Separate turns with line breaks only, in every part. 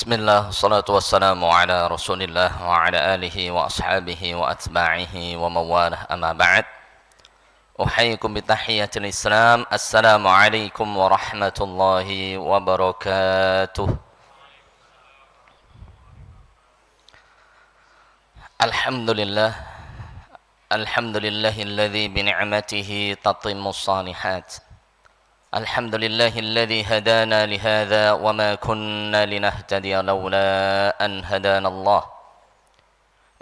Bismillah, salatu wassalamu ala rasulillah wa ala alihi wa ashabihi wa atba'ihi wa mawalah amma ba'd. Uhayyikum bitahiyyatil Islam. Assalamu alaikum warahmatullahi wabarakatuh. Alhamdulillah. Alhamdulillahilladzi bi ni'matihi tatimmus shalihat. الحمد لله الذي هدانا لهذا وما كنا لنهتدي لولا أن هدانا الله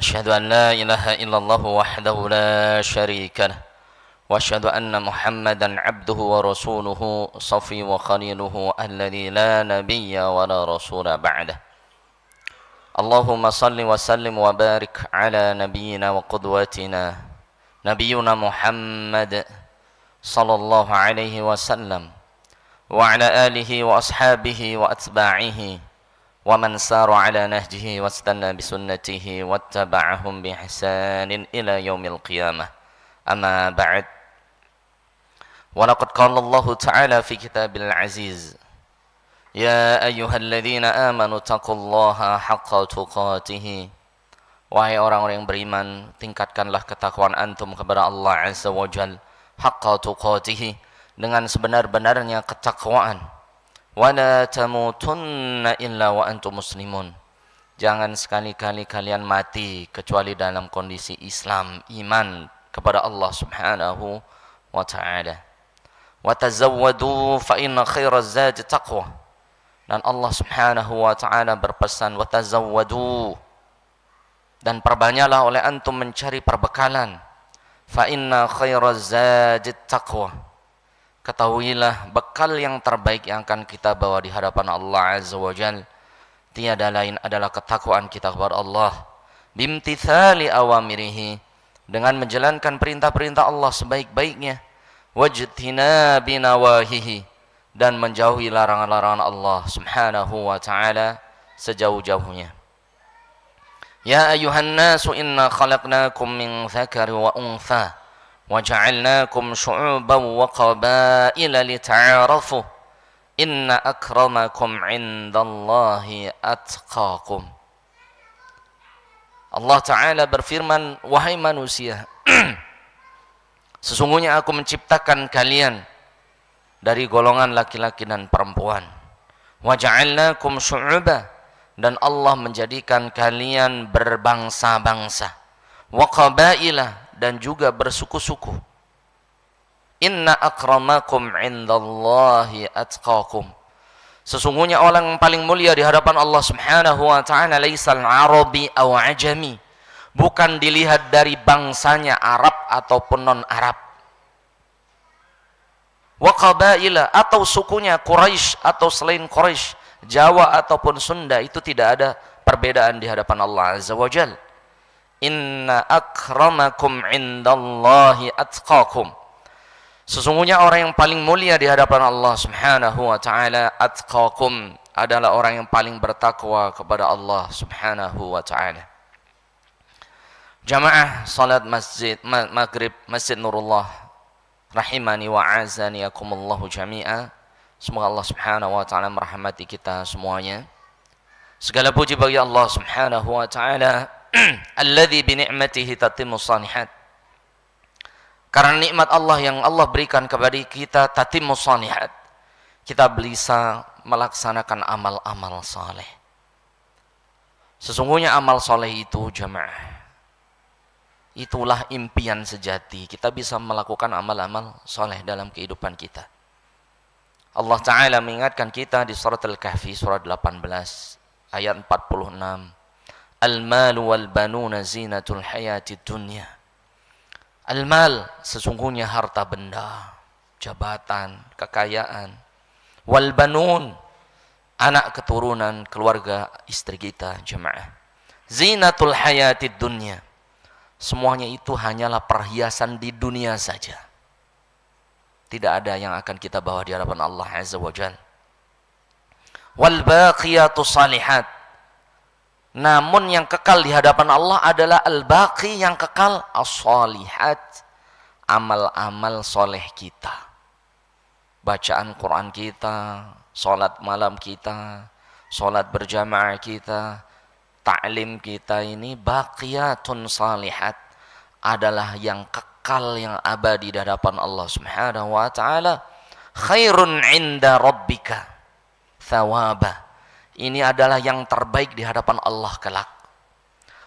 أشهد أن لا إله إلا الله وحده لا شريك له وأشهد أن محمدا عبده ورسوله صفي وخليله الذي لا نبي ولا رسول بعده اللهم صل وسلم وبارك على نبينا وقدوتنا نبينا محمد صلى الله عليه وسلم وعلى آله وأصحابه وأتباعه ومن سار على نهجه واستنى بسنته واتبعهم بإحسان إلى يوم القيامة أما بعد ولقد قال الله تعالى في كتاب العزيز يا أيها الذين آمنوا اتقوا الله حق تقاته wahai orang-orang yang beriman, tingkatkanlah ketakwaan antum kepada Allah Azza wa Jalla haqqa tuqatihi, dengan sebenar-benarnya ketakwaan. Wala tamutunna illa wa antum muslimun, jangan sekali-kali kalian mati kecuali dalam kondisi Islam, iman kepada Allah Subhanahu wa ta'ala. Wa tazawwadu fa inna khairaz zadi taqwa, dan Allah Subhanahu wa ta'ala berpesan wa tazawwadu, dan perbanyaklah oleh antum mencari perbekalan. Fa inna khairaz zadi taqwa, ketahuilah bekal yang terbaik yang akan kita bawa di hadapan Allah Azza wa Jalla tiada lain adalah ketakwaan kita kepada Allah, bimtithali awamirihi, dengan menjalankan perintah-perintah Allah sebaik-baiknya, wajtinabi nawahihi, dan menjauhi larangan-larangan Allah Subhanahu wa ta'ala sejauh-jauhnya. Ya ayuhan nasu inna khalaqnakum min dzakari wa untha wa ja'alnakum syu'uban wa qabaila lita'arafu inna akramakum 'indallahi atqakum. Allah Ta'ala berfirman, wahai manusia, sesungguhnya aku menciptakan kalian dari golongan laki-laki dan perempuan. Wa ja'alnakum syu'uban, dan Allah menjadikan kalian berbangsa-bangsa, wa qabaila, dan juga bersuku-suku. Inna akramakum 'indallahi atqakum, sesungguhnya orang yang paling mulia di hadapan Allah Subhanahu wa ta'ala laisal arabi aw ajami, bukan dilihat dari bangsanya Arab ataupun non-Arab. Wa qabaila, atau sukunya Quraisy atau selain Quraisy, Jawa ataupun Sunda, itu tidak ada perbedaan di hadapan Allah Azza wa Jalla. Inna akramakum 'indallahi atqakum, sesungguhnya orang yang paling mulia di hadapan Allah Subhanahu wa ta'ala, atqakum, adalah orang yang paling bertakwa kepada Allah Subhanahu wa ta'ala. Jamaah salat masjid maghrib Masjid Nurullah rahimani wa azaniyakumullahu jami'a. Semoga Allah Subhanahu wa ta'ala merahmati kita semuanya. Segala puji bagi Allah Subhanahu wa ta'ala alladzi bi ni'matihi tatimmus shalihat, karena nikmat Allah yang Allah berikan kepada kita, tatimmus shalihat, kita bisa melaksanakan amal-amal saleh. Sesungguhnya amal saleh itu, jamaah, itulah impian sejati, kita bisa melakukan amal-amal saleh dalam kehidupan kita. Allah Ta'ala mengingatkan kita di surat Al-Kahfi surat 18 ayat 46, al-malu wal banuna zinatul hayati dunya. Al-mal, sesungguhnya harta benda, jabatan, kekayaan. Wal banun, anak keturunan, keluarga, istri kita, jemaah. Zinatul hayati dunya, semuanya itu hanyalah perhiasan di dunia saja. Tidak ada yang akan kita bawa di hadapan Allah Azza wa Jalla. Wal baqiyatu salihat, namun yang kekal di hadapan Allah adalah al-baqi, yang kekal, as-salihat, amal-amal soleh kita. Bacaan Quran kita, salat malam kita,
sholat berjamaah kita, ta'lim kita ini baqiyatun salihat, adalah yang kekal, yang abadi di hadapan Allah Subhanahu wa taala. Khairun 'inda rabbika thawaba. Ini adalah yang terbaik di hadapan Allah kelak.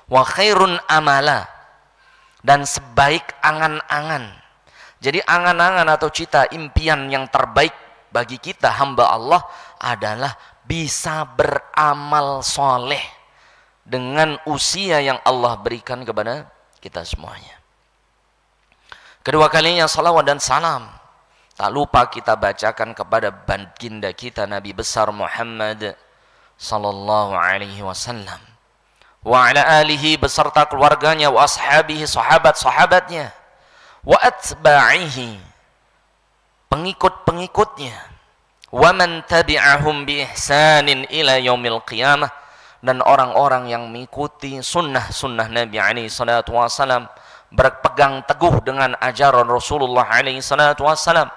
Wa khairun amala, dan sebaik angan-angan. Jadi angan-angan atau cita impian yang terbaik bagi kita hamba Allah adalah bisa beramal soleh dengan usia yang Allah berikan kepada kita semuanya. Kedua kalinya salawat dan salam tak lupa kita bacakan kepada baginda kita Nabi besar Muhammad sallallahu alaihi wasallam wa ala alihi beserta keluarganya, wa ashabihi, sahabat-sahabatnya, wa atba'ihi, pengikut-pengikutnya, wa man tabi'ahum bi ihsanin ila yaumil qiyamah, dan orang-orang yang mengikuti sunnah-sunnah Nabi alaihi salatu wasallam, berpegang teguh dengan ajaran Rasulullah alaihi salatu wasallam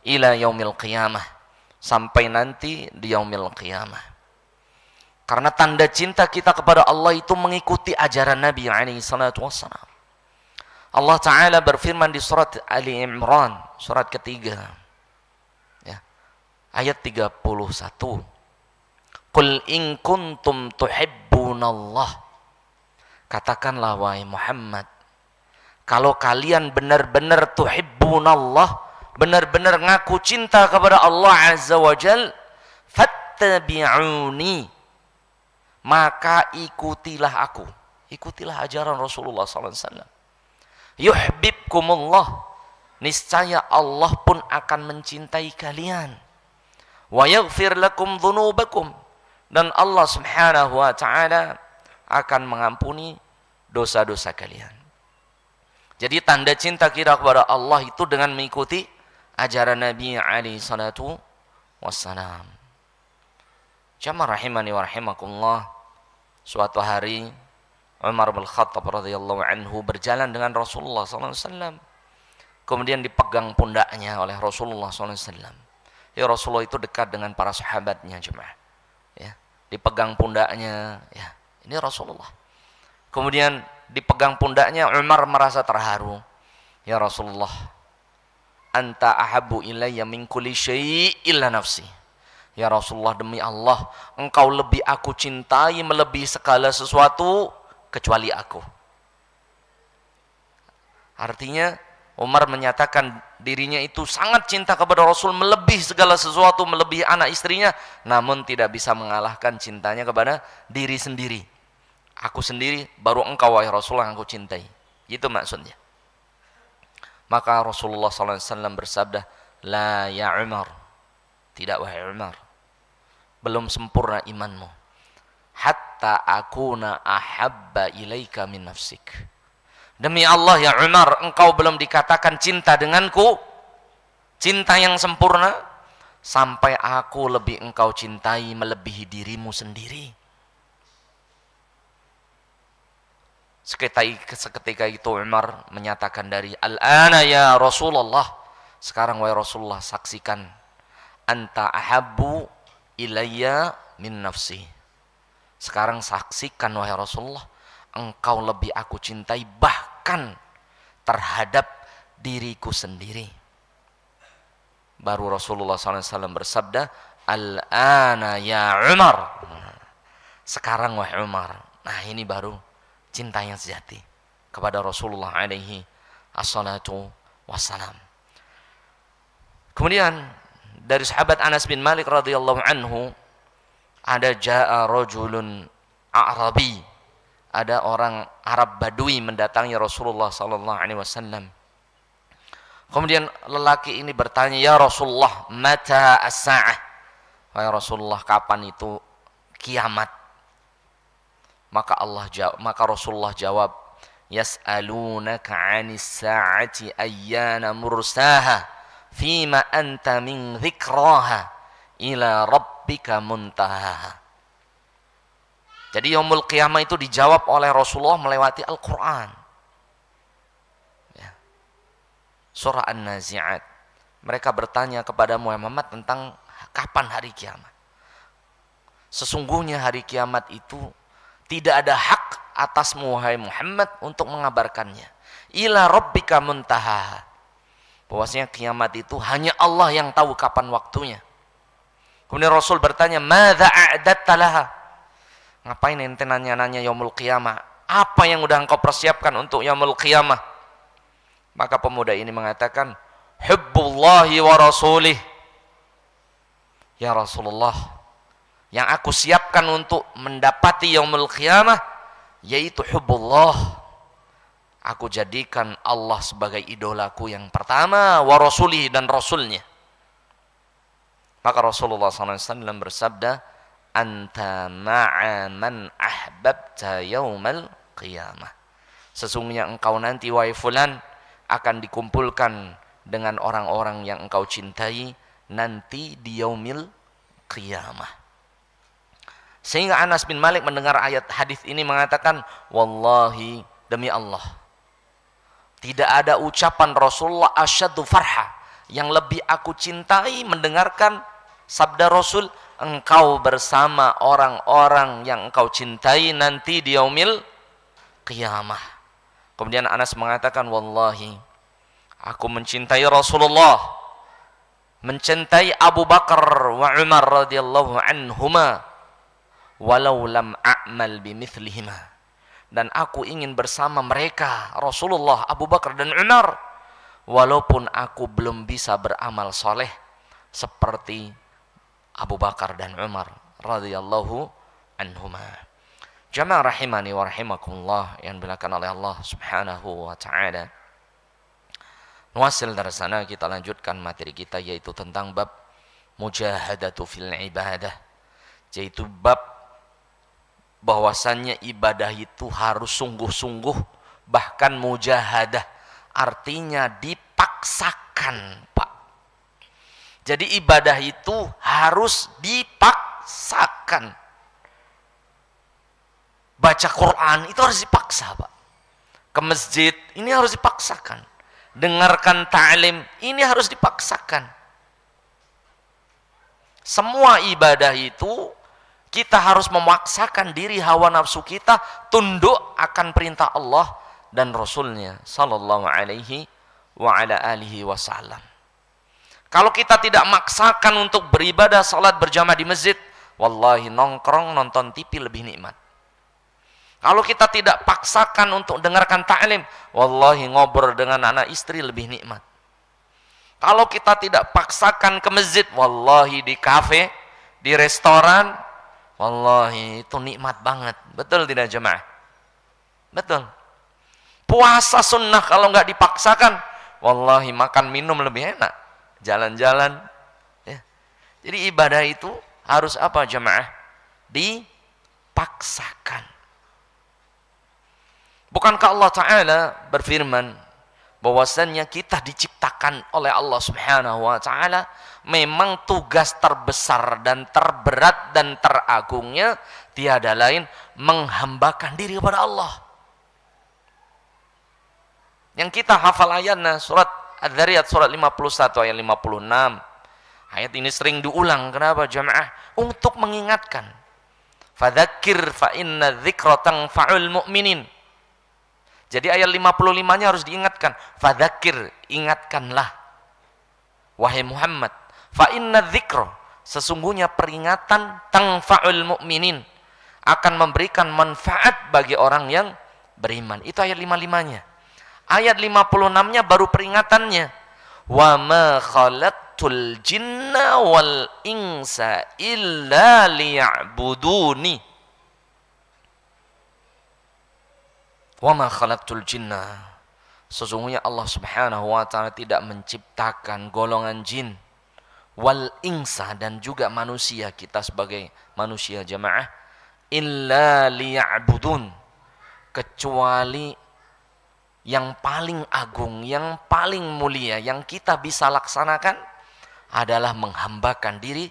ila yaumil qiyamah, sampai nanti di yaumil qiyamah. Karena tanda cinta kita kepada Allah itu mengikuti ajaran Nabi alaihi salatu wassalam. Allah Ta'ala berfirman di surat Ali Imran, surat ketiga, ya, ayat 31. Qul in kuntum tuhibbunallah. Katakanlah wahai Muhammad, kalau kalian benar-benar tuhibbunallah, benar-benar ngaku cinta kepada Allah Azza wa Jal, fattabi'uni, maka ikutilah aku, ikutilah ajaran Rasulullah SAW. Yuhibbukumullah, niscaya Allah pun akan mencintai kalian. Wa yaghfir lakum dzunubakum, dan Allah Subhanahu wa taala akan mengampuni dosa-dosa kalian. Jadi tanda cinta kita kepada Allah itu dengan mengikuti ajaran Nabi alaihi salatu wassalam. Jamaah rahimani wa rahimakumullah, suatu hari Umar bin Khattab radhiyallahu anhu berjalan dengan Rasulullah SAW. Kemudian dipegang pundaknya oleh Rasulullah SAW. Ya, Rasulullah itu dekat dengan para sahabatnya jemaah. Ya, dipegang pundaknya. Ya, ini Rasulullah. Kemudian dipegang pundaknya, Umar merasa terharu. Ya Rasulullah, anta ahabbu ilayya min kulli syai' illa nafsi. Ya Rasulullah, demi Allah, engkau lebih aku cintai melebihi segala sesuatu kecuali aku. Artinya Umar menyatakan dirinya itu sangat cinta kepada Rasul melebihi segala sesuatu, melebihi anak istrinya, namun tidak bisa mengalahkan cintanya kepada diri sendiri. Aku sendiri baru engkau wahai Rasulullah yang aku cintai. Itu maksudnya. Maka Rasulullah SAW bersabda, la ya Umar, tidak wahai Umar, belum sempurna imanmu, hatta akuna ahabba ilaika min nafsik. Demi Allah ya Umar, engkau belum dikatakan cinta denganku, cinta yang sempurna, sampai aku lebih engkau cintai melebihi dirimu sendiri. Seketika itu Umar menyatakan dari al-ana ya Rasulullah, sekarang wahai Rasulullah, saksikan, anta ahabbu ilayya min nafsi. Sekarang saksikan wahai Rasulullah, engkau lebih aku cintai bahkan terhadap diriku sendiri. Baru Rasulullah SAW bersabda, al-ana ya Umar, sekarang wahai Umar. Nah, ini baru cinta yang sejati kepada Rasulullah alaihi assalatu wassalam. Kemudian dari sahabat Anas bin Malik radhiyallahu anhu, ada jaa rajulun a'rabi, ada orang Arab Badui mendatangi Rasulullah sallallahu alaihi wasallam. Kemudian lelaki ini bertanya, ya Rasulullah, mata as-sa'ah, wahai Rasulullah, kapan itu kiamat? Maka Rasulullah jawab, yas'alunaka 'anis sa'ati ayyana mursaha fima anta min dzikraha ila rabbika muntahaha. Jadi yaumul qiyamah itu dijawab oleh Rasulullah melewati Al-Quran. Ya. Surah An-Nazi'at. Mereka bertanya kepada Muhammad tentang kapan hari kiamat. Sesungguhnya hari kiamat itu tidak ada hak atasmu wahai Muhammad untuk mengabarkannya. Ila rabbika muntaha. Bahwasanya kiamat itu hanya Allah yang tahu kapan waktunya. Kemudian Rasul bertanya, "Madza a'datta laha?" Ngapain ente nanya-nanya yaumul qiyamah? Apa yang udah engkau persiapkan untuk yaumul qiyamah? Maka pemuda ini mengatakan, "Hubbullahi wa rasulih." Ya Rasulullah, yang aku siapkan untuk mendapati yaumul qiyamah yaitu hubbullah. Aku jadikan Allah sebagai idolaku yang pertama, wa rasulih, dan rasulnya. Maka Rasulullah SAW bersabda, anta ma'a man ahbabta yaumal qiyamah. Sesungguhnya engkau nanti wahai fulan akan dikumpulkan dengan orang-orang yang engkau cintai nanti di yaumil qiyamah. Sehingga Anas bin Malik mendengar ayat hadis ini mengatakan, wallahi, demi Allah, tidak ada ucapan Rasulullah asyaddu farha, yang lebih aku cintai mendengarkan sabda Rasul, engkau bersama orang-orang yang engkau cintai nanti di yaumil qiyamah. Kemudian Anas mengatakan, wallahi, aku mencintai Rasulullah, mencintai Abu Bakar wa Umar radhiyallahu anhuma, walau lam a'mal bimithlihima. Dan aku ingin bersama mereka, Rasulullah, Abu Bakar dan Umar, walaupun aku belum bisa beramal soleh seperti Abu Bakar dan Umar radhiyallahu anhuma. Jamaah rahimani wa rahimakumullah yang dimuliakan oleh Allah Subhanahu wa taala. Nuwasil dari sana kita lanjutkan materi kita, yaitu tentang bab mujahadatu fil ibadah, yaitu bab bahwasannya ibadah itu harus sungguh-sungguh, bahkan mujahadah, artinya dipaksakan, Pak. Jadi ibadah itu harus dipaksakan. Baca Quran itu harus dipaksa, Pak. Ke masjid ini harus dipaksakan. Dengarkan ta'lim ini harus dipaksakan. Semua ibadah itu kita harus memaksakan diri, hawa nafsu kita tunduk akan perintah Allah dan Rasulnya sallallahu alaihi wa ala alihi wasallam. Kalau kita tidak maksakan untuk beribadah salat berjamaah di masjid, wallahi nongkrong nonton TV lebih nikmat. Kalau kita tidak paksakan untuk dengarkan ta'lim, wallahi ngobrol dengan anak istri lebih nikmat. Kalau kita tidak paksakan ke masjid, wallahi di kafe, di restoran, wallahi itu nikmat banget. Betul tidak jemaah? Betul. Puasa sunnah kalau nggak dipaksakan, wallahi makan minum lebih enak. Jalan-jalan. Ya. Jadi ibadah itu harus apa jemaah? Dipaksakan. Bukankah Allah Ta'ala berfirman bahwasannya kita diciptakan oleh Allah Subhanahu wa Ta'ala, memang tugas terbesar dan terberat dan teragungnya tiada lain menghambakan diri kepada Allah. Yang kita hafal ayatnya surat Adz-Dzariyat surat 51 ayat 56. Ayat ini sering diulang. Kenapa jamaah? Untuk mengingatkan. Fadzakir fa inna dzikra tanfa'ul mu'minin. Jadi ayat 55-nya harus diingatkan. Fadzakir, ingatkanlah wahai Muhammad. Fa inna dzikra, sesungguhnya peringatan tanfa'ul mu'minin, akan memberikan manfaat bagi orang yang beriman. Itu ayat 55-nya. Ayat 56-nya baru peringatannya. Wa ma khalaqtul jinna wal insa illa liya'buduni. Wa ma khalaqtul jinna, sesungguhnya Allah Subhanahu wa Ta'ala tidak menciptakan golongan jin, wal insa, dan juga manusia, kita sebagai manusia jamaah, illa liya'budun, kecuali yang paling agung, yang paling mulia yang kita bisa laksanakan adalah menghambakan diri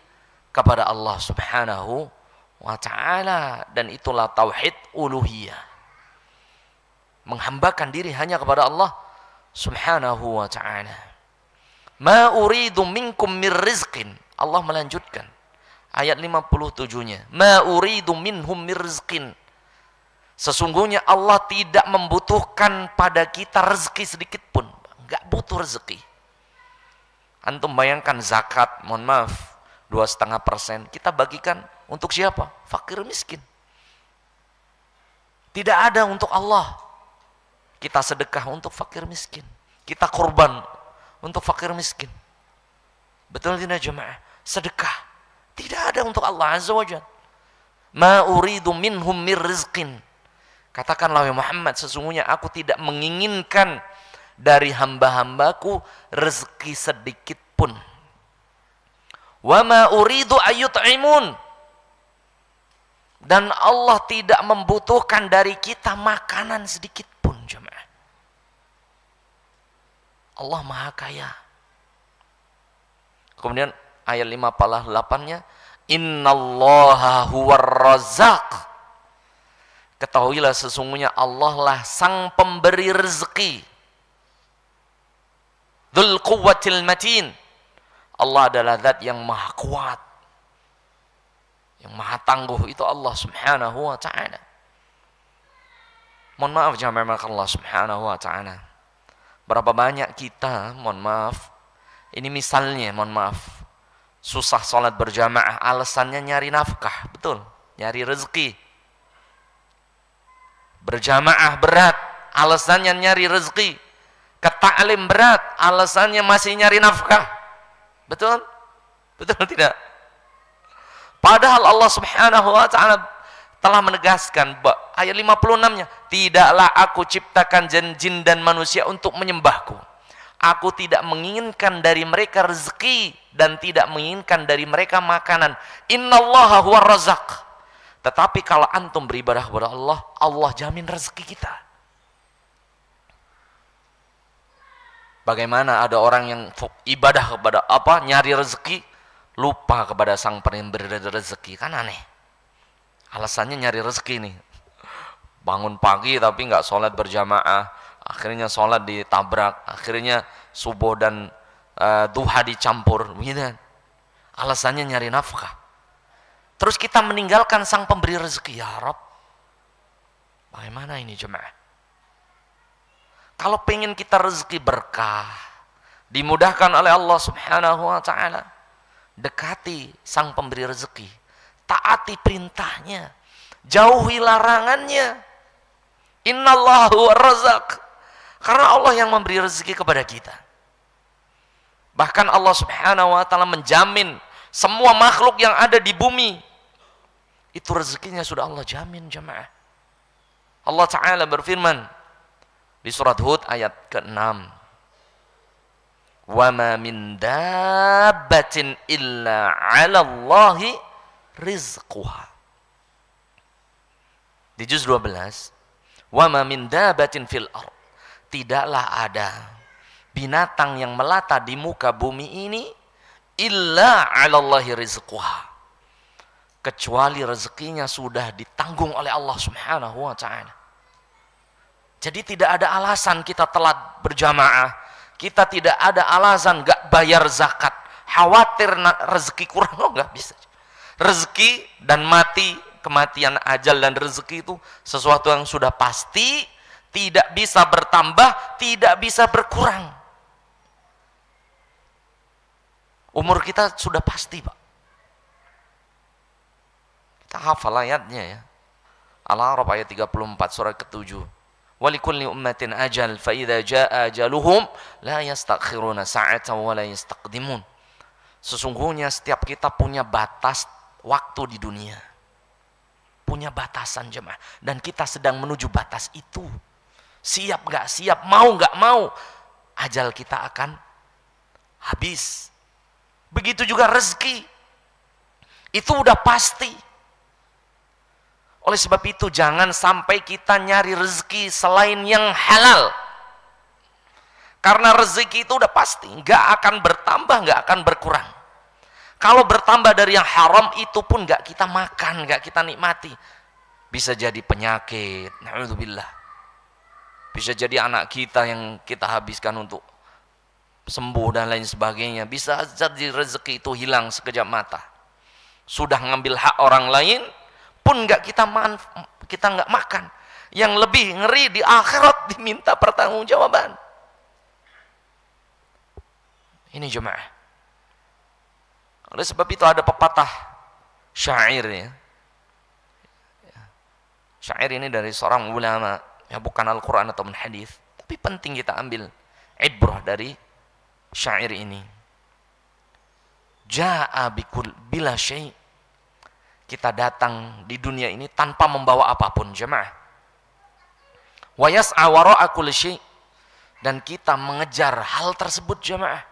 kepada Allah Subhanahu wa Ta'ala, dan itulah tauhid uluhiyah. Menghambakan diri hanya kepada Allah Subhanahu wa Ta'ala. Ma uridu minkum mir rizqin. Allah melanjutkan, Ayat 57-nya. Ma uridu minhum mirzqin. Sesungguhnya Allah tidak membutuhkan pada kita rezeki sedikit pun. Enggak butuh rezeki. Antum bayangkan zakat, mohon maaf, 2,5%. Kita bagikan untuk siapa? Fakir miskin. Tidak ada untuk Allah. Kita sedekah untuk fakir miskin. Kita korban untuk fakir miskin. Betul tidak jemaah? Sedekah. Tidak ada untuk Allah Azza wa Jalla. Ma uridu minhum mir rizqin. Katakanlah ya Muhammad, sesungguhnya aku tidak menginginkan dari hamba-hambaku rezeki sedikit pun. Wa ma uridu ayyut'imun. Dan Allah tidak membutuhkan dari kita makanan sedikit pun, jemaah. Allah Maha Kaya. Kemudian ayat 58-nya, innallaha huwar razzaq. Ketahuilah sesungguhnya Allah lah sang pemberi rezeki. Dzul quwwatil matin. Allah adalah zat yang maha kuat, yang maha tangguh, itu Allah Subhanahu wa ta'ala. Mohon maaf jamaah Allah Subhanahu wa ta'ala. Berapa banyak kita, mohon maaf, ini misalnya, mohon maaf, susah sholat berjamaah, alasannya nyari nafkah, betul, nyari rezeki. Berjamaah berat, alasannya nyari rezeki. Ke ta'lim berat, alasannya masih nyari nafkah. Betul? Betul tidak? Padahal Allah Subhanahu wa ta'ala telah menegaskan ayat 56-nya, tidaklah aku ciptakan jin dan manusia untuk menyembahku. Aku tidak menginginkan dari mereka rezeki dan tidak menginginkan dari mereka makanan. Innallaha huwar razzaq. Tetapi kalau antum beribadah kepada Allah, Allah jamin rezeki kita. Bagaimana ada orang yang ibadah kepada apa, nyari rezeki, lupa kepada sang pemberi rezeki, kan aneh. Alasannya nyari rezeki nih. Bangun pagi tapi nggak sholat berjamaah, akhirnya sholat ditabrak, akhirnya subuh dan duha dicampur, begitu. Alasannya nyari nafkah. Terus kita meninggalkan sang pemberi rezeki, ya Rabb. Bagaimana ini jemaah? Kalau pengen kita rezeki berkah, dimudahkan oleh Allah Subhanahu wa ta'ala, dekati sang pemberi rezeki, taati perintahnya, jauhi larangannya. Innallaha huwar razzaq. Karena Allah yang memberi rezeki kepada kita. Bahkan Allah Subhanahu wa ta'ala menjamin semua makhluk yang ada di bumi itu rezekinya sudah Allah jamin, jemaah. Allah Ta'ala berfirman di surat Hud ayat ke-6, wa ma min dabbatin illa 'ala Allahi rizquha. Di juz 12, wa ma min dabbatin fil ard, tidaklah ada binatang yang melata di muka bumi ini illa 'ala Allahi rizquha, kecuali rezekinya sudah ditanggung oleh Allah Subhanahu wa ta'ala. Jadi tidak ada alasan kita telat berjamaah, kita tidak ada alasan gak bayar zakat, khawatir rezeki kurang, gak bisa. Rezeki dan mati, kematian, ajal dan rezeki itu sesuatu yang sudah pasti, tidak bisa bertambah, tidak bisa berkurang. Umur kita sudah pasti, Pak. Kita hafal ayatnya ya. Al-A'raf ayat 34 surah ke-7. Walikulli ummatin ajal fa idza jaa ajaluhum la yastakhiruna sa'atan wa la yastaqdimun. Sesungguhnya setiap kita punya batas waktu di dunia. Punya batasan jemaah, dan kita sedang menuju batas itu. Siap enggak siap, mau enggak mau, ajal kita akan habis. Begitu juga rezeki. Itu udah pasti. Oleh sebab itu jangan sampai kita nyari rezeki selain yang halal. Karena rezeki itu udah pasti, nggak akan bertambah, nggak akan berkurang. Kalau bertambah dari yang haram itu pun nggak kita makan, nggak kita nikmati. Bisa jadi penyakit, na'udzubillah. Bisa jadi anak kita yang kita habiskan untuk sembuh dan lain sebagainya. Bisa jadi rezeki itu hilang sekejap mata. Sudah ngambil hak orang lain pun kita nggak makan. Yang lebih ngeri di akhirat diminta pertanggungjawaban. Ini jemaah. Oleh sebab itu ada pepatah syair ya. Syair ini dari seorang ulama, ya bukan Al-Quran atau hadis, tapi penting kita ambil ibrah dari syair ini. Ja'a bila syai'. Kita datang di dunia ini tanpa membawa apapun, jemaah. Wa yas'a wara'a kulli syai'. Dan kita mengejar hal tersebut, jemaah.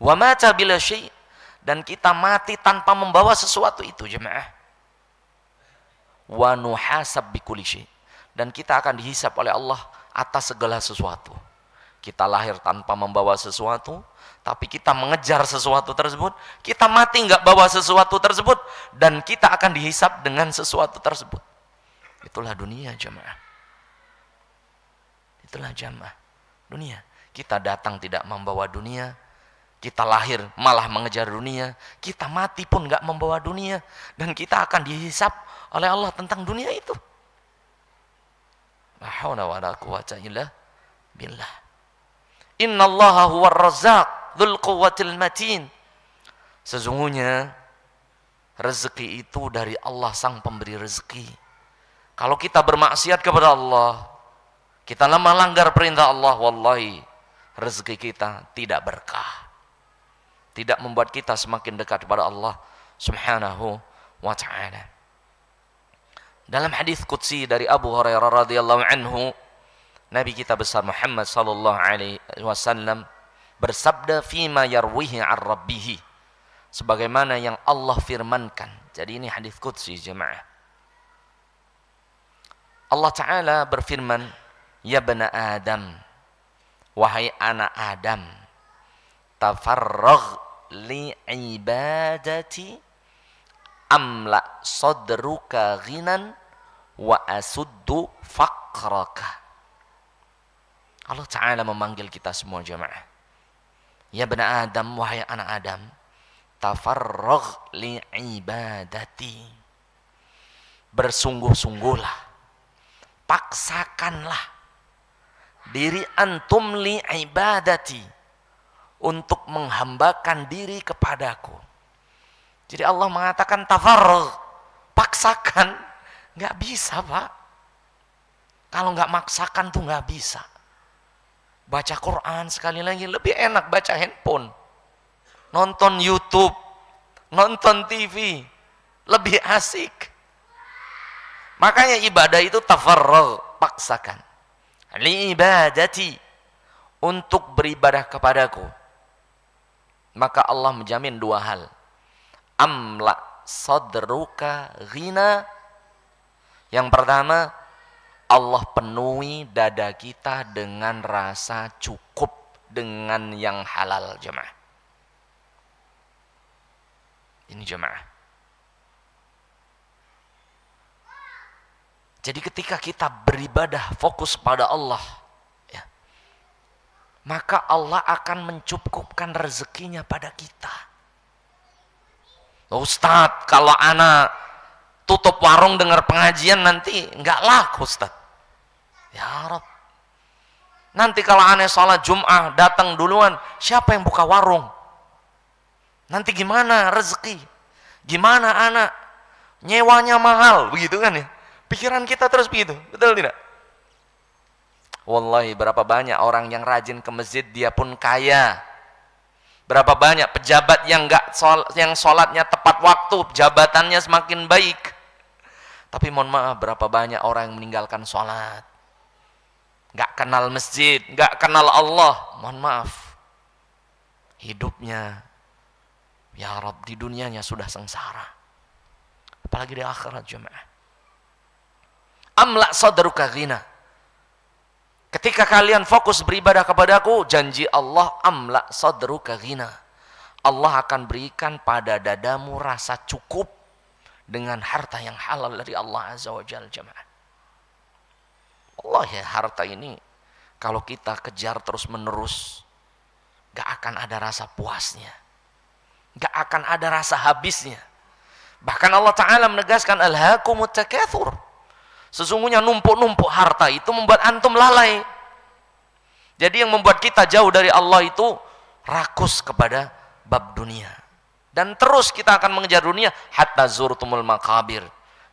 Wa mata bila syai'. Dan kita mati tanpa membawa sesuatu itu, jemaah. Wa nuhasab bi kulli syai'. Dan kita akan dihisab oleh Allah atas segala sesuatu. Kita lahir tanpa membawa sesuatu, tapi kita mengejar sesuatu tersebut. Kita mati nggak bawa sesuatu tersebut, dan kita akan dihisab dengan sesuatu tersebut. Itulah dunia, jemaah. Itulah jemaah dunia. Kita datang tidak membawa dunia, kita lahir malah mengejar dunia, kita mati pun nggak membawa dunia, dan kita akan dihisab oleh Allah tentang dunia itu. La haula wala quwwata illa billah. Innallaha huwar razzaq dzul quwwatil matin. Sesungguhnya rezeki itu dari Allah sang pemberi rezeki. Kalau kita bermaksiat kepada Allah, kita melanggar perintah Allah, wallahi rezeki kita tidak berkah. Tidak membuat kita semakin dekat kepada Allah Subhanahu wa ta'ala. Dalam hadis qudsi dari Abu Hurairah radhiyallahu anhu, Nabi kita besar Muhammad sallallahu alaihi wasallam bersabda fima yarwihi an rabbih, sebagaimana yang Allah firmankan. Jadi ini hadis qudsi, jemaah. Allah Ta'ala berfirman, ya bani Adam, wahai anak Adam, tafarragh li ibadati amla sadruka ghinan wa asuddu faqraka. Allah Ta'ala memanggil kita semua, jemaah. Ya bani Adam, wahai anak Adam, tafarragh li ibadati. Bersungguh-sungguhlah, paksakanlah diri antum li ibadati, untuk menghambakan diri kepadaku. Jadi Allah mengatakan tafarragh, paksakan. Nggak bisa, Pak. Kalau nggak maksakan tuh nggak bisa. Baca Quran sekali lagi lebih enak baca handphone, nonton YouTube, nonton TV, lebih asik. Makanya ibadah itu tafarragh, paksakan. Li ibadati, untuk beribadah kepadaku. Maka Allah menjamin dua hal. Amla sadruka ghina. Yang pertama, Allah penuhi dada kita dengan rasa cukup dengan yang halal, jemaah. Ini jemaah. Jadi ketika kita beribadah fokus pada Allah, ya, maka Allah akan mencukupkan rezekinya pada kita. Ustadz, kalau anak tutup warung dengar pengajian nanti nggak laku, Ustaz. Ya Rabb. Nanti kalau aneh sholat Jum'ah datang duluan, siapa yang buka warung? Nanti gimana rezeki? Gimana anak? Nyewanya mahal, begitu kan ya? Pikiran kita terus begitu, betul tidak? Wallahi, berapa banyak orang yang rajin ke masjid dia pun kaya. Berapa banyak pejabat yang sholatnya tepat waktu, jabatannya semakin baik. Tapi mohon maaf, berapa banyak orang yang meninggalkan sholat, nggak kenal masjid, nggak kenal Allah. Mohon maaf, hidupnya, ya Rabb, di dunianya sudah sengsara, apalagi di akhirat, jemaah. Amla sadruka ghina. Ketika kalian fokus beribadah kepadaku, janji Allah, amla sadruka ghina, Allah akan berikan pada dadamu rasa cukup dengan harta yang halal dari Allah Azza wa Jalla, jemaah. Allah, ya, harta ini kalau kita kejar terus menerus, gak akan ada rasa puasnya. Gak akan ada rasa habisnya. Bahkan Allah Ta'ala menegaskan, alhaakumut takatsur. Sesungguhnya numpuk-numpuk harta itu membuat antum lalai. Jadi yang membuat kita jauh dari Allah itu rakus kepada bab dunia. Dan terus kita akan mengejar dunia hatta zurtumul maqabir.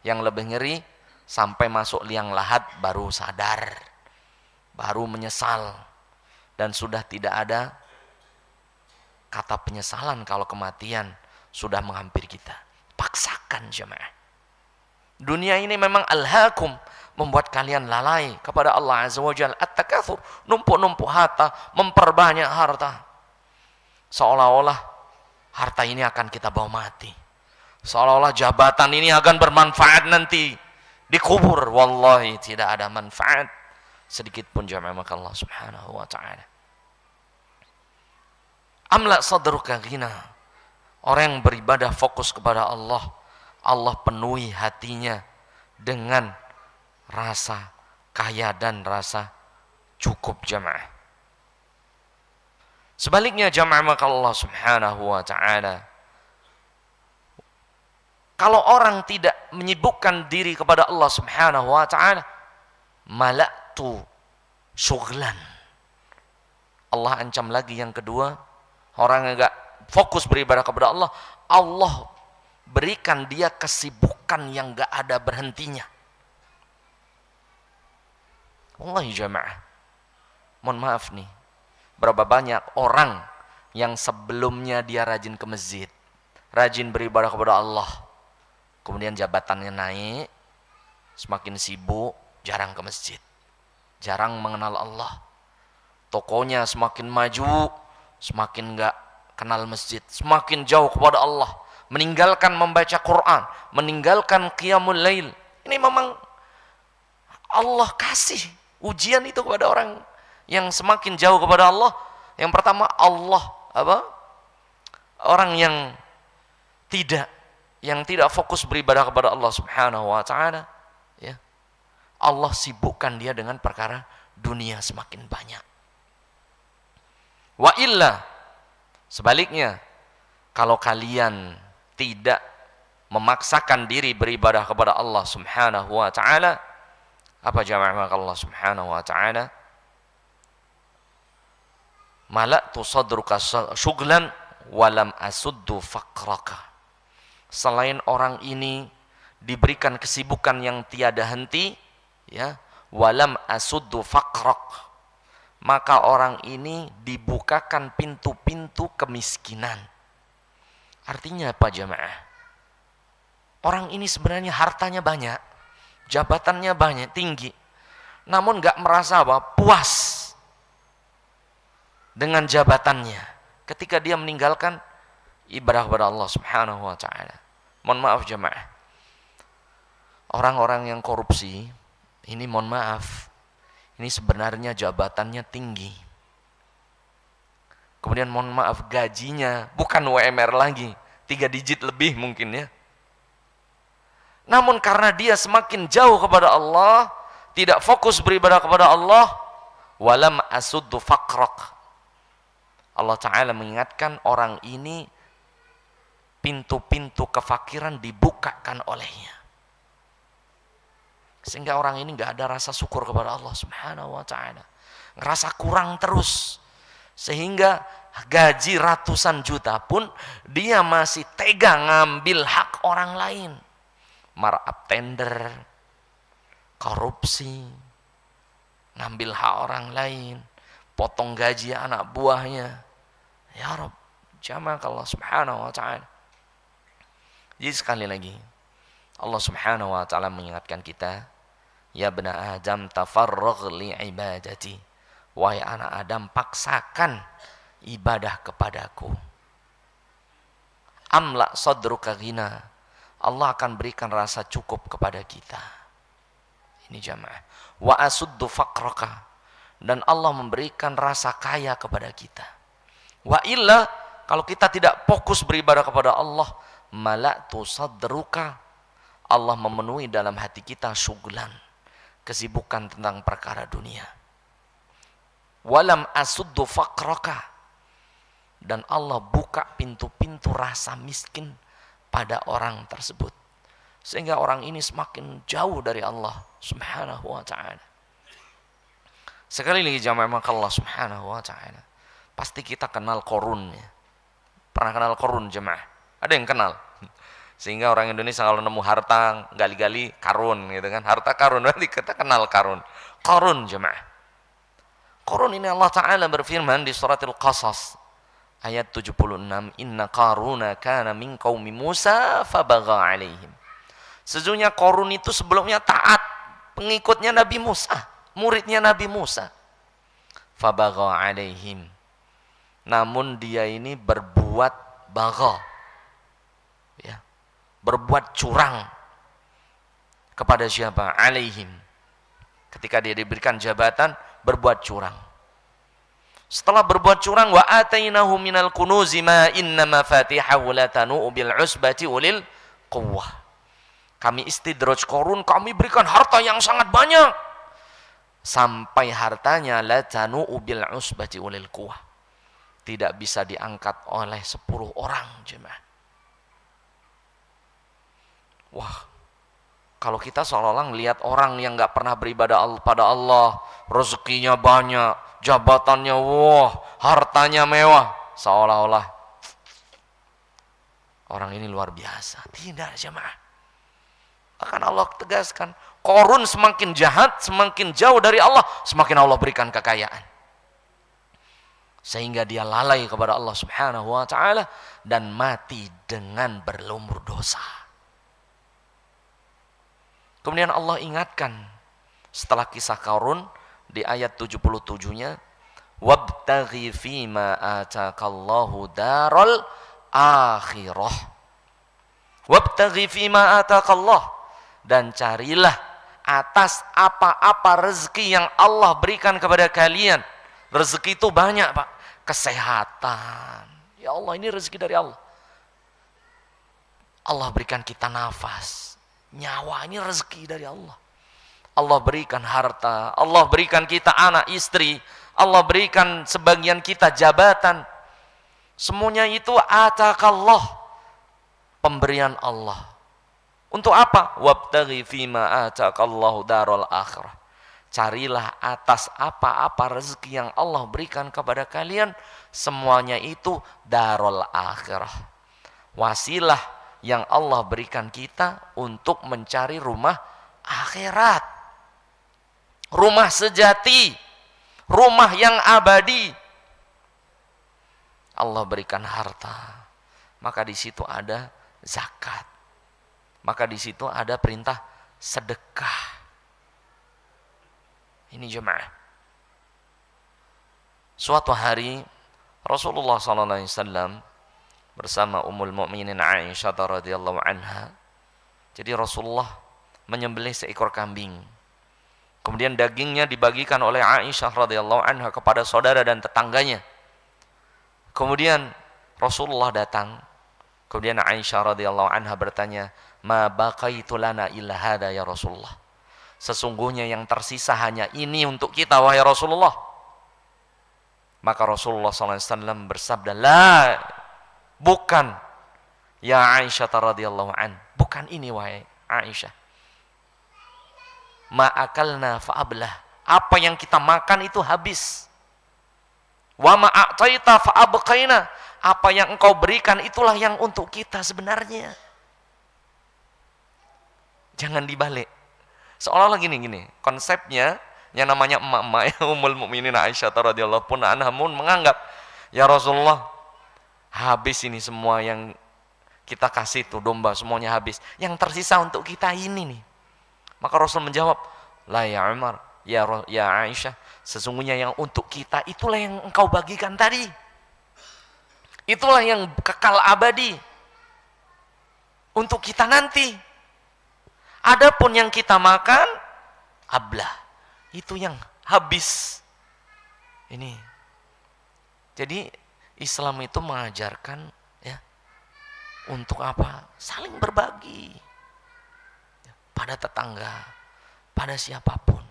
Yang lebih ngeri, sampai masuk liang lahat baru sadar, baru menyesal, dan sudah tidak ada kata penyesalan kalau kematian sudah menghampiri kita. Paksakan jemaah. Dunia ini memang alhaakum, membuat kalian lalai kepada Allah Azza wa Jalla. At-takatsur, numpuk-numpuk harta, memperbanyak harta. Seolah-olah harta ini akan kita bawa mati. Seolah-olah jabatan ini akan bermanfaat nanti dikubur. Wallahi tidak ada manfaat sedikit pun jamaah maka Allah Subhanahu wa taala. Amla sadruka ghina. Orang yang beribadah fokus kepada Allah, Allah penuhi hatinya dengan rasa kaya dan rasa cukup jamaah. Sebaliknya jamaah maka Allah Subhanahu wa taala, kalau orang tidak menyibukkan diri kepada Allah Subhanahu wa taala, mala'tu syughlan. Allah ancam lagi yang kedua, orang yang enggak fokus beribadah kepada Allah, Allah berikan dia kesibukan yang enggak ada berhentinya. Wallahi jamaah, mohon maaf nih, berapa banyak orang yang sebelumnya dia rajin ke masjid, rajin beribadah kepada Allah, kemudian jabatannya naik, semakin sibuk, jarang ke masjid, jarang mengenal Allah. Tokonya semakin maju, semakin enggak kenal masjid, semakin jauh kepada Allah, meninggalkan membaca Quran, meninggalkan qiyamul lail. Ini memang Allah kasih ujian itu kepada orang yang semakin jauh kepada Allah. Yang pertama, Allah orang yang tidak fokus beribadah kepada Allah Subhanahu wa taala, ya. Allah sibukkan dia dengan perkara dunia semakin banyak. Wa illa, sebaliknya, kalau kalian tidak memaksakan diri beribadah kepada Allah Subhanahu wa taala, apa jamaah Allah Subhanahu wa taala? Mala'tu sadruka syughlan walam asuddu faqraka. Selain orang ini diberikan kesibukan yang tiada henti, ya, walam asuddu faqrak, maka orang ini dibukakan pintu-pintu kemiskinan. Artinya apa jamaah? Orang ini sebenarnya hartanya banyak, jabatannya banyak, tinggi, namun gak merasa puas dengan jabatannya ketika dia meninggalkan ibadah kepada Allah Subhanahu wa taala. Mohon maaf jemaah, orang-orang yang korupsi ini, mohon maaf, ini sebenarnya jabatannya tinggi, kemudian mohon maaf gajinya bukan UMR lagi, 3 digit lebih mungkin ya. Namun karena dia semakin jauh kepada Allah, tidak fokus beribadah kepada Allah, walam asuddu faqrak, Allah Ta'ala mengingatkan orang ini pintu-pintu kefakiran dibukakan olehnya, sehingga orang ini gak ada rasa syukur kepada Allah Subhanahu wa ta'ala, ngerasa kurang terus, sehingga gaji ratusan juta pun dia masih tega ngambil hak orang lain, markup tender, korupsi, ngambil hak orang lain, potong gaji anak buahnya. Ya Rabb, jamaah Allah Subhanahu wa ta'ala. Jadi sekali lagi Allah Subhanahu wa ta'ala mengingatkan kita, ya bena Adam tafarragh li ibadati, wahai anak Adam paksakan ibadah kepadaku. Amla sadruka ghina, Allah akan berikan rasa cukup kepada kita. Ini jamaah. Wa asuddu faqraka, dan Allah memberikan rasa kaya kepada kita. Wa illa, kalau kita tidak fokus beribadah kepada Allah, mala'tu sadruka, Allah memenuhi dalam hati kita syughlan, kesibukan tentang perkara dunia. Walam asuddu faqraka, dan Allah buka pintu-pintu rasa miskin pada orang tersebut, sehingga orang ini semakin jauh dari Allah Subhanahu wa ta'ala. Sekali lagi jamaah Allah Subhanahu wa ta'ala, pasti kita kenal Qarun ya. Pernah kenal Qarun jemaah? Ada yang kenal? Sehingga orang Indonesia kalau nemu harta gali-gali karun gitu kan, harta karun, berarti kita kenal karun. Qarun jemaah. Qarun ini Allah Ta'ala berfirman di surat Al-Qasas ayat 76, inna Qaruna kana min qaumi Musa fabagha alaihim. Sesungguhnya Qarun itu sebelumnya taat, pengikutnya Nabi Musa, muridnya Nabi Musa. Fabagha alaihim. Namun dia ini berbuat bagha, ya, berbuat curang kepada siapa? Alaihim. Ketika dia diberikan jabatan, berbuat curang. Setelah berbuat curang, wa atainahu minal kunuzi ma inna mafatihahu latanu bil usbati ulil quwwah. Kami istidraj Qarun, kami berikan harta yang sangat banyak, sampai hartanya latanu bil usbati ulil quwwah, tidak bisa diangkat oleh 10 orang jemaah. Wah, kalau kita seolah-olah melihat orang yang nggak pernah beribadah pada Allah, rezekinya banyak, jabatannya wah, hartanya mewah, seolah-olah orang ini luar biasa. Tidak jemaah. Akan Allah tegaskan, Qarun semakin jahat, semakin jauh dari Allah, semakin Allah berikan kekayaan, sehingga dia lalai kepada Allah Subhanahu wa ta'ala dan mati dengan berlumur dosa. Kemudian Allah ingatkan setelah kisah Qarun di ayat 77-nya, wabtaghi fima atakallahu daral akhirah. Wabtaghi fima atakallah, dan carilah atas apa-apa rezeki yang Allah berikan kepada kalian. Rezeki itu banyak Pak. Kesehatan, ya Allah, ini rezeki dari Allah. Allah berikan kita nafas, nyawa, ini rezeki dari Allah. Allah berikan harta, Allah berikan kita anak istri, Allah berikan sebagian kita jabatan. Semuanya itu atakallah, pemberian Allah. Untuk apa? Wabtaghi fima atakallahu daral akhirah. Carilah atas apa-apa rezeki yang Allah berikan kepada kalian, semuanya itu darul akhirah. Wasilah yang Allah berikan kita untuk mencari rumah akhirat. Rumah sejati, rumah yang abadi. Allah berikan harta, maka di situ ada zakat. Maka di situ ada perintah sedekah. Ini jemaah. Suatu hari Rasulullah SAW bersama Ummul Mukminin Aisyah radhiyallahu anha. Jadi Rasulullah menyembelih seekor kambing. Kemudian dagingnya dibagikan oleh Aisyah radhiyallahu anha kepada saudara dan tetangganya. Kemudian Rasulullah datang. Kemudian Aisyah radhiyallahu anha bertanya, "Ma baqaitu lana illa hada ya Rasulullah." Sesungguhnya yang tersisa hanya ini untuk kita wahai Rasulullah. Maka Rasulullah SAW bersabda, "La, bukan ya Aisyah radhiyallahu an, bukan ini wahai Aisyah. Ma akalna fa ablah, apa yang kita makan itu habis. Wa ma a'taita fa abqaina, apa yang engkau berikan itulah yang untuk kita sebenarnya." Jangan dibalik. Seolah-olah gini, konsepnya yang namanya emak-emak ya, Ummul Mukminin Aisyah radhiyallahu anha menganggap, ya Rasulullah, habis ini semua yang kita kasih tuh domba, semuanya habis. Yang tersisa untuk kita ini nih. Maka Rasul menjawab, la ya Umar, ya Aisyah, sesungguhnya yang untuk kita itulah yang engkau bagikan tadi. Itulah yang kekal abadi untuk kita nanti. Adapun yang kita makan, ablah, itu yang habis. Ini. Jadi Islam itu mengajarkan ya, untuk apa? Saling berbagi pada tetangga, pada siapapun.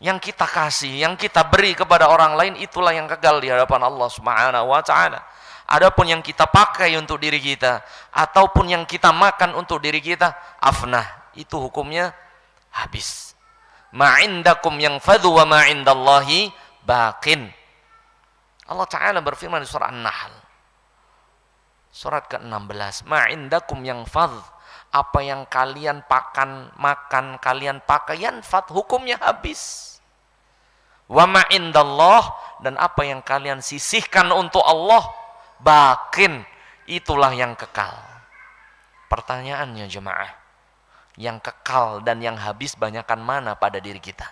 Yang kita kasih, yang kita beri kepada orang lain, itulah yang kekal di hadapan Allah Subhanahu wa ta'ala. Adapun yang kita pakai untuk diri kita ataupun yang kita makan untuk diri kita, afnah, itu hukumnya habis. Ma indakum yanfadhu wa ma indallahi baqin. Allah Ta'ala berfirman di surah An-Nahl surat ke-16, ma indakum yanfadh, apa yang kalian makan, kalian pakai, yanfadh, hukumnya habis. Wa ma indallah, dan apa yang kalian sisihkan untuk Allah, baqin, itulah yang kekal. Pertanyaannya jemaah, yang kekal dan yang habis banyakan mana pada diri kita?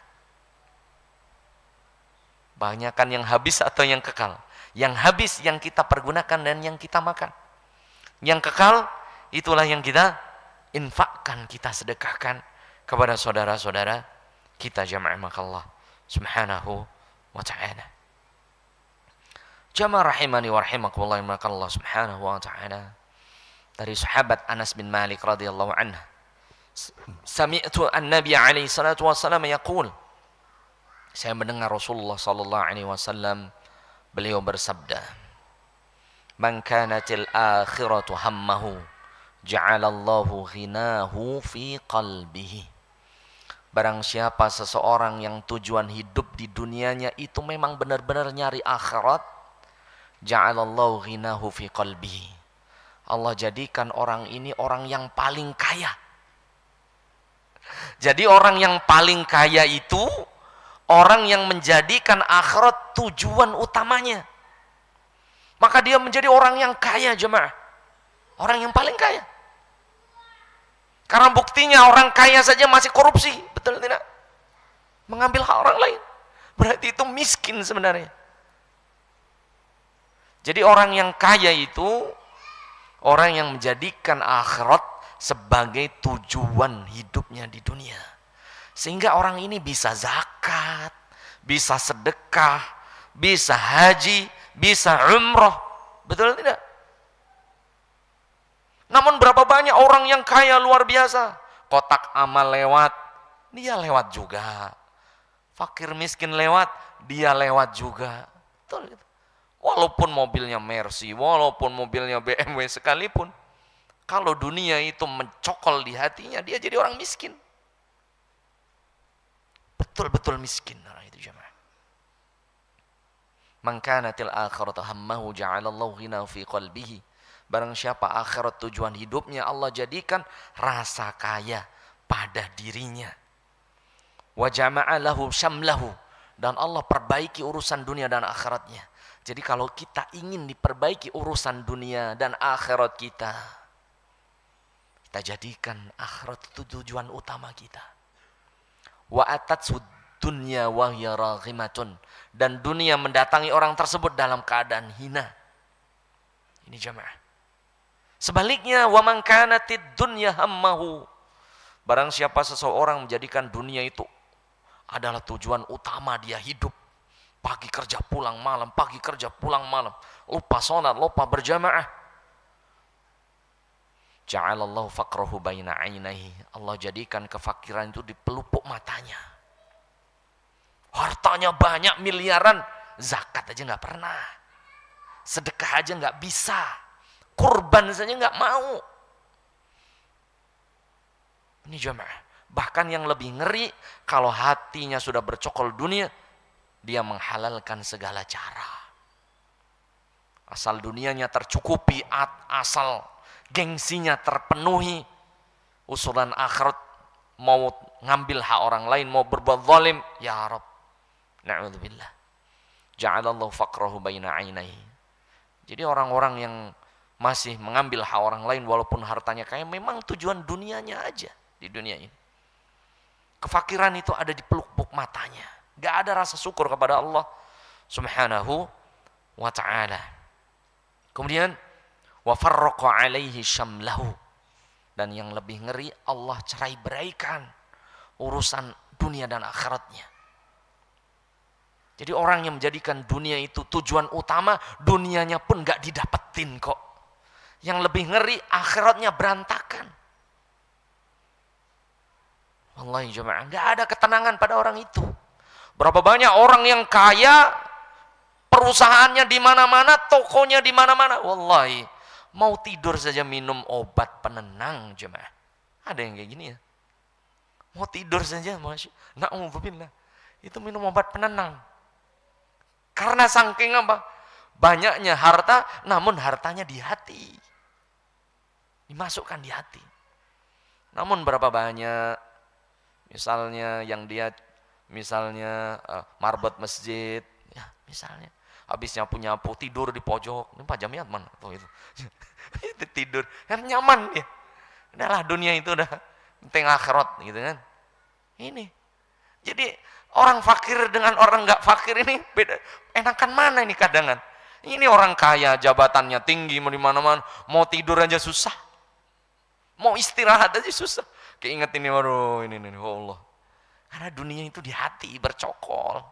Banyakan yang habis atau yang kekal? Yang habis yang kita pergunakan dan yang kita makan. Yang kekal itulah yang kita infakkan, kita sedekahkan kepada saudara-saudara kita, jamaah makallah subhanahu wa ta'ala. Jamaah rahimani wa rahimakumullah, makallah subhanahu wa ta'ala. Dari sahabat Anas bin Malik radhiyallahu anhu, sami'tu an-nabiy alaihi salatu wassalam yaqul, saya mendengar Rasulullah sallallahu alaihi wasallam, beliau bersabda, man kanatil akhiratu hammahu ja'alallahu ghinahu fi qalbihi. Barang siapa seseorang yang tujuan hidup di dunianya itu memang benar-benar nyari akhirat, ja'alallahu ghinahu fi qalbihi, Allah jadikan orang ini orang yang paling kaya. Jadi orang yang paling kaya itu orang yang menjadikan akhirat tujuan utamanya. Maka dia menjadi orang yang kaya, jemaah. Orang yang paling kaya. Karena buktinya orang kaya saja masih korupsi, betul tidak? Mengambil hak orang lain. Berarti itu miskin sebenarnya. Jadi orang yang kaya itu orang yang menjadikan akhirat sebagai tujuan hidupnya di dunia. Sehingga orang ini bisa zakat, bisa sedekah, bisa haji, bisa umrah. Betul tidak? Namun berapa banyak orang yang kaya luar biasa. Kotak amal lewat, dia lewat juga. Fakir miskin lewat, dia lewat juga. Betul gitu. Walaupun mobilnya Mercy, walaupun mobilnya BMW sekalipun, kalau dunia itu mencokol di hatinya, dia jadi orang miskin. Betul-betul miskin orang itu, jemaah. Man kanatil akhiratu hammahu ja'alallahu ghinahu fi qalbihi. Barang siapa akhirat tujuan hidupnya, Allah jadikan rasa kaya pada dirinya. Wa jama'a lahu syamlahu, dan Allah perbaiki urusan dunia dan akhiratnya. Jadi kalau kita ingin diperbaiki urusan dunia dan akhirat kita jadikan akhirat itu tujuan utama kita. Wa atatsud dunya wa hiya raghimatun, dan dunia mendatangi orang tersebut dalam keadaan hina. Ini jemaah. Sebaliknya, wa man kanatid dunya hammahu, barang siapa seseorang menjadikan dunia itu adalah tujuan utama dia hidup, pagi kerja pulang malam, pagi kerja pulang malam, lupa sholat, lupa berjamaah, ja'alallahu faqrahu baina ainaihi, Allah jadikan kefakiran itu di pelupuk matanya. Hartanya banyak, miliaran, zakat aja nggak pernah, sedekah aja nggak bisa, kurban saja nggak mau. Ini jemaah. Bahkan yang lebih ngeri, kalau hatinya sudah bercokol dunia, dia menghalalkan segala cara. Asal dunianya tercukupi, asal gengsinya terpenuhi, usulan akhirat, mau ngambil hak orang lain, mau berbuat zalim, ya Rabb, na'udzubillah, ja'alallahu faqrahu baina ainaihi. Jadi orang-orang yang masih mengambil hak orang lain walaupun hartanya kaya, memang tujuan dunianya aja di dunia ini. Kefakiran itu ada di pelupuk matanya, gak ada rasa syukur kepada Allah subhanahu wa ta'ala. Kemudian wa farraqa alaihi syamlahu, dan yang lebih ngeri, Allah cerai beraikan urusan dunia dan akhiratnya. Jadi orang yang menjadikan dunia itu tujuan utama, dunianya pun gak didapetin kok. Yang lebih ngeri, akhiratnya berantakan. Wallahi jemaah, gak ada ketenangan pada orang itu. Berapa banyak orang yang kaya, perusahaannya di mana-mana, tokonya di mana-mana. Wallahi, mau tidur saja minum obat penenang jemaah. Ada yang kayak gini ya. Mau tidur saja, na'udzubillah, itu minum obat penenang. Karena saking apa? Banyaknya harta, namun hartanya di hati. Dimasukkan di hati. Namun berapa banyak, misalnya yang dia, marbot masjid, ya misalnya, habis nyapu-nyapu, tidur di pojok. Ini Pak Jamiat mana? Tuh itu. Itu tidur, kan nyaman ya. Udahlah, dunia itu udah penting akhirat gitu kan. Ini. Jadi orang fakir dengan orang nggak fakir ini beda. Enakan mana ini kadangan? Ini orang kaya, jabatannya tinggi, di mana-mana, mau tidur aja susah. Mau istirahat aja susah. Keinget ini, waduh, ini, oh Allah. Karena dunia itu di hati, bercokol.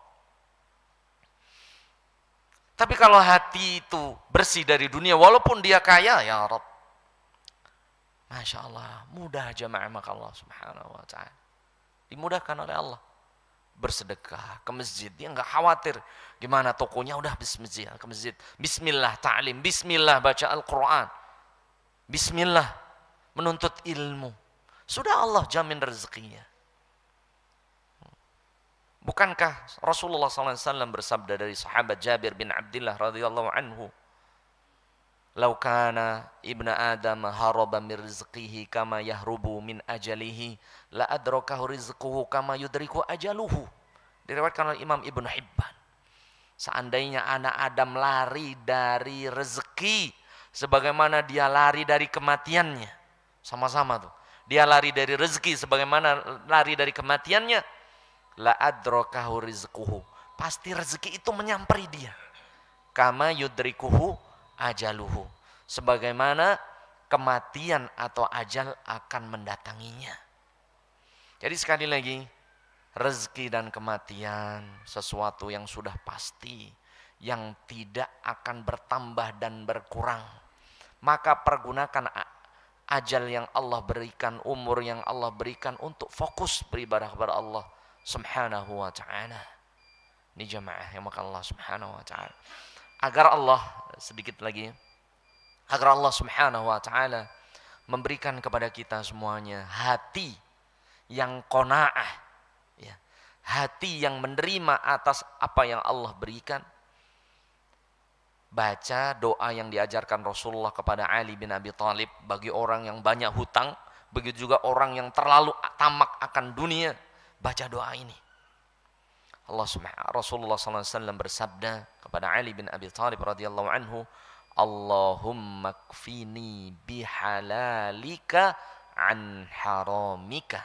Tapi kalau hati itu bersih dari dunia, walaupun dia kaya, ya Rabb, Masya Allah, mudah jamaah maka Allah subhanahu wa ta'ala. Dimudahkan oleh Allah. Bersedekah ke masjid, dia nggak khawatir gimana tokonya, udah bismillah ke masjid, bismillah ta'lim, bismillah baca Al-Quran, bismillah menuntut ilmu, sudah Allah jamin rezekinya. Bukankah Rasulullah SAW bersabda dari sahabat Jabir bin Abdullah radhiyallahu anhu, "Lau kana ibnu Adam haraba min rizqihi kama yahrubu min ajalihi, la adrakahu rizquhu kama yudriku ajaluhu." Diriwayatkan oleh Imam Ibnu Hibban. Seandainya anak Adam lari dari rezeki sebagaimana dia lari dari kematiannya, sama-sama tuh. Dia lari dari rezeki sebagaimana lari dari kematiannya, la adrakahu rizquhu, pasti rezeki itu menyamperi dia. Kama yudrikuhu ajaluhu, sebagaimana kematian atau ajal akan mendatanginya. Jadi sekali lagi, rezeki dan kematian sesuatu yang sudah pasti, yang tidak akan bertambah dan berkurang. Maka pergunakan ajal yang Allah berikan, umur yang Allah berikan untuk fokus beribadah kepada Allah subhanahu wa ta'ala. Ini jamaah yang maka Allah subhanahu wa ta'ala, agar Allah, sedikit lagi, agar Allah subhanahu wa ta'ala memberikan kepada kita semuanya hati yang qanaah, ya, hati yang menerima atas apa yang Allah berikan. Baca doa yang diajarkan Rasulullah kepada Ali bin Abi Thalib bagi orang yang banyak hutang, begitu juga orang yang terlalu tamak akan dunia. Baca doa ini. Rasulullah SAW bersabda kepada Ali bin Abi Thalib radhiyallahu anhu, Allahumma kfini bihalalika an haramika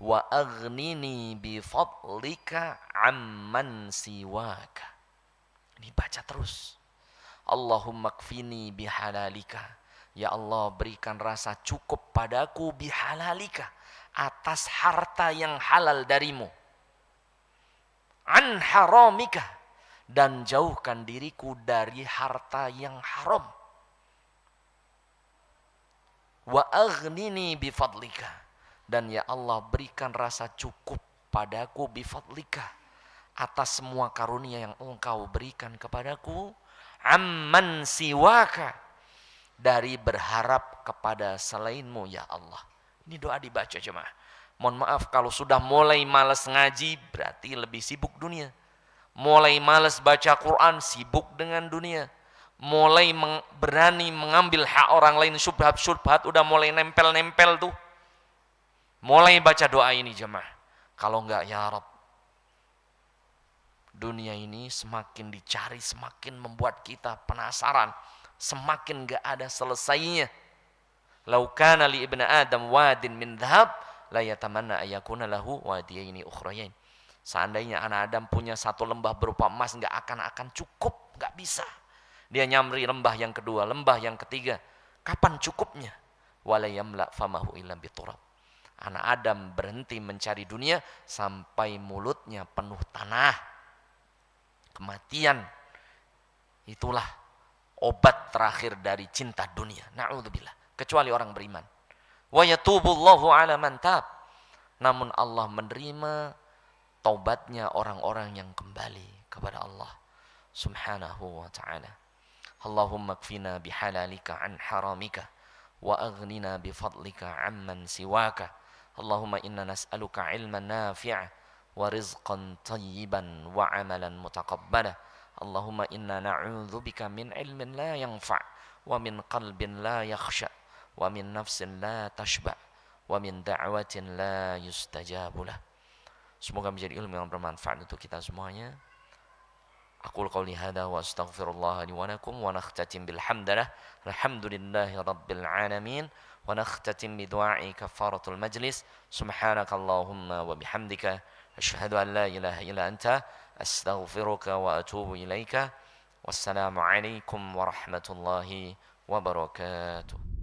wa aghnini bifadlika amman siwaka. Ini baca terus. Allahumma kfini bihalalika, ya Allah berikan rasa cukup padaku bihalalika, atas harta yang halal darimu, an haramika, dan jauhkan diriku dari harta yang haram, wa aghnini bifadlika, dan ya Allah berikan rasa cukup padaku bifadlika, atas semua karunia yang Engkau berikan kepadaku, amman siwaka, dari berharap kepada selainmu ya Allah. Ini doa dibaca jemaah. Mohon maaf kalau sudah mulai malas ngaji, berarti lebih sibuk dunia. Mulai malas baca Quran, sibuk dengan dunia. Mulai berani mengambil hak orang lain, syubhat-syubhat, udah mulai nempel-nempel tuh. Mulai baca doa ini jemaah. Kalau enggak, ya Rabb, dunia ini semakin dicari, semakin membuat kita penasaran, semakin enggak ada selesainya. Lau kana li ibnu Adam wadin min dhahab la yatamanna ayakuna lahu wadiyaini ukhrayain. Seandainya anak Adam punya satu lembah berupa emas, enggak akan cukup, enggak bisa. Dia nyamri lembah yang kedua, lembah yang ketiga. Kapan cukupnya? Wala yamla famahu illa biturab. Anak Adam berhenti mencari dunia sampai mulutnya penuh tanah. Kematian itulah obat terakhir dari cinta dunia. Na'udzubillah. Kecuali orang beriman. Wa yatubullahu ala man tab. Namun Allah menerima taubatnya orang-orang yang kembali kepada Allah. subhanahu wa ta'ala. Allahumma kfina bihalalika an haramika wa aghnina bifadlika amman siwaka. Allahumma inna nas'aluka ilman nafi'a wa rizqan tayyiban wa amalan mutaqabbala. Allahumma inna na'udzubika min ilmin la yanfa' wa min qalbin la yakhsha wa min nafsin la tashba' wa min da'watin la yustajabu lah. Semoga menjadi ilmu yang bermanfaat untuk kita semuanya. Aqul qawli hadha wa astaghfirullah li wa lakum wa nakhtatim bil hamdalah alhamdulillahi rabbil alamin wa nakhtatim bi du'a'i kafaratul majlis. Subhanakallahumma wa bihamdika asyhadu an la ilaha illa anta astaghfiruka wa atubu ilaika. Wassalamu alaikum warahmatullahi wabarakatuh.